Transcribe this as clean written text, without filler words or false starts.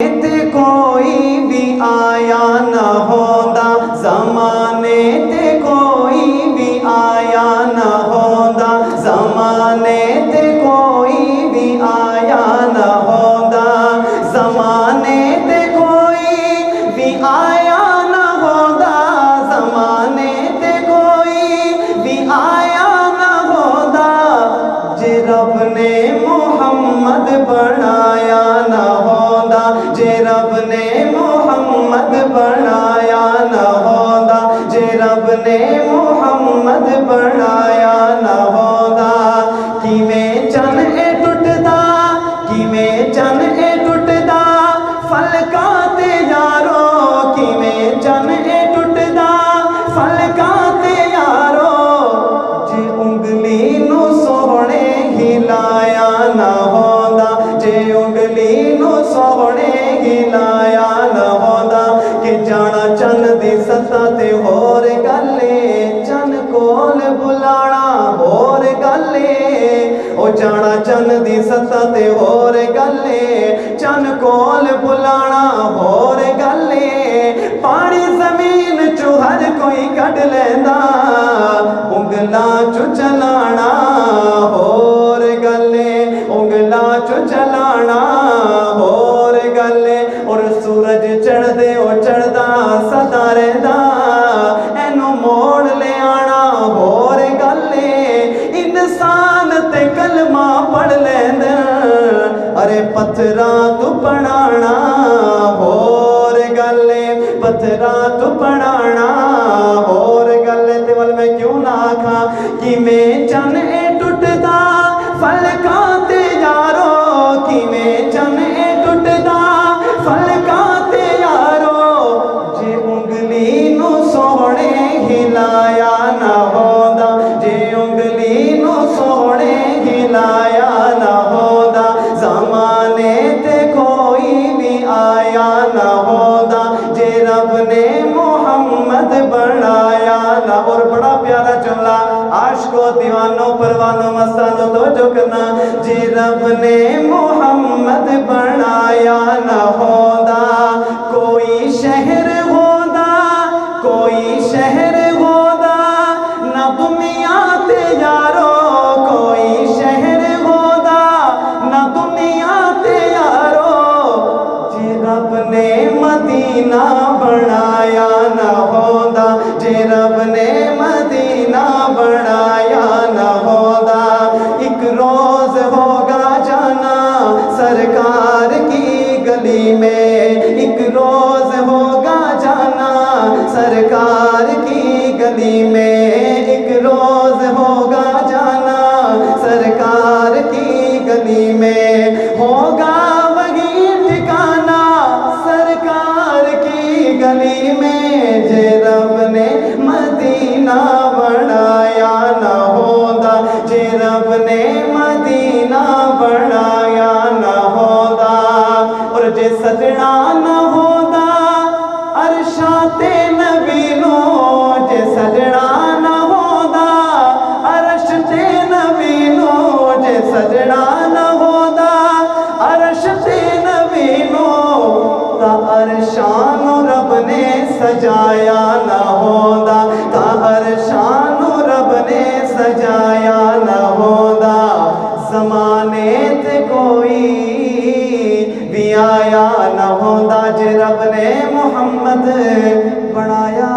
ते कोई भी आया न होंदा, ज़माने ते कोई भी आया न होंदा, ज़माने ते कोई भी आया न होंदा, ज़माने ते कोई भी आया न होंदा, ज़माने ते कोई भी आया न होंदा, जे रब ने मोहम्मद बनाया न होंदा, जे रब ने मोहम्मद बनाया न होंदा, जे रब ने मोहम्मद बनाया न होंदा। किवें चन ए टुटदा, किवें चन ए टुटदा फलकां ते यारो, किवें चन ए टुटदा फलकां ते यारो, जे उंगली नू सोहणे हिलाया न होंदा, जे उंगली नू सोहणे हिलाया न होंदा, कि जाना चन दी सत्ता ते होर गल्ले, चन कोल बुलाना होर गल्ले, ओ जाना चन दी सत्ता ते होर गल्ले, चन कोल बुलाना होर गल्ले, पानी जमीन चो हर कोई कढ लैंदा, उंगलां चो चलाना होर गल्ले, उंगलां चो चलाना होर गल्ले, और सूरज चढ़दे ओ चढ़दा सदा रहिंदा, एनू मोड़ ले आना होर गल्ले, इंसान ते कलमा पढ़ लैंदे, अरे पत्थरां तू पढ़ाना होर गल्ले, पत्थरां तू पढ़ाना होर गल्ले। ते वल मैं क्यों ना आखां किवें चन ए टुटदा फलकां ते यारो, किवें चन ए टुटदा फलकां ते यारो, जे उंगली नू सोहणे हिलाया न होंदा, जे उंगली नू सोहणे हिलाया न होंदा, ज़माने ते कोई भी आया न होंदा, जे रब ने मोहम्मद बनाया न। और बड़ा प्यारा जुमला, आशिको दीवानो परवानो मस्तानो तो जो करना, जे रब ने मोहम्मद बनाया न होंदा, कोई शहर होंदा, कोई शहर होंदा न दुनिया ते यारो, कोई शहर होंदा न दुनिया ते यारो, जे रब ने मदीना बनाया न होंदा, जे रब ने मदीना बनाया न होंदा, एक रोज होगा जाना सरकार की गली में, एक रोज होगा जाना सरकार की गली में, एक रोज होगा जाना सरकार की गली में, होगा वही ठिकाना सरकार की गली में, जे रब ने मदीना बनाया न होंदा, जे रब ने मदीना बनाया न होंदा, और जे सजना न होंदा अरशा ते नबी नो, जे सजना न होंदा अरश ते नबी नो, जे सजना न होंदा अरश ते नबी नो, ता अरशानो रब ने सजाया न होंदा, ता अरशानो रब ने सजाया न होंदा, ज़माने ते कोई भी आया न होंदा, जे रब ने मोहम्मद बनाया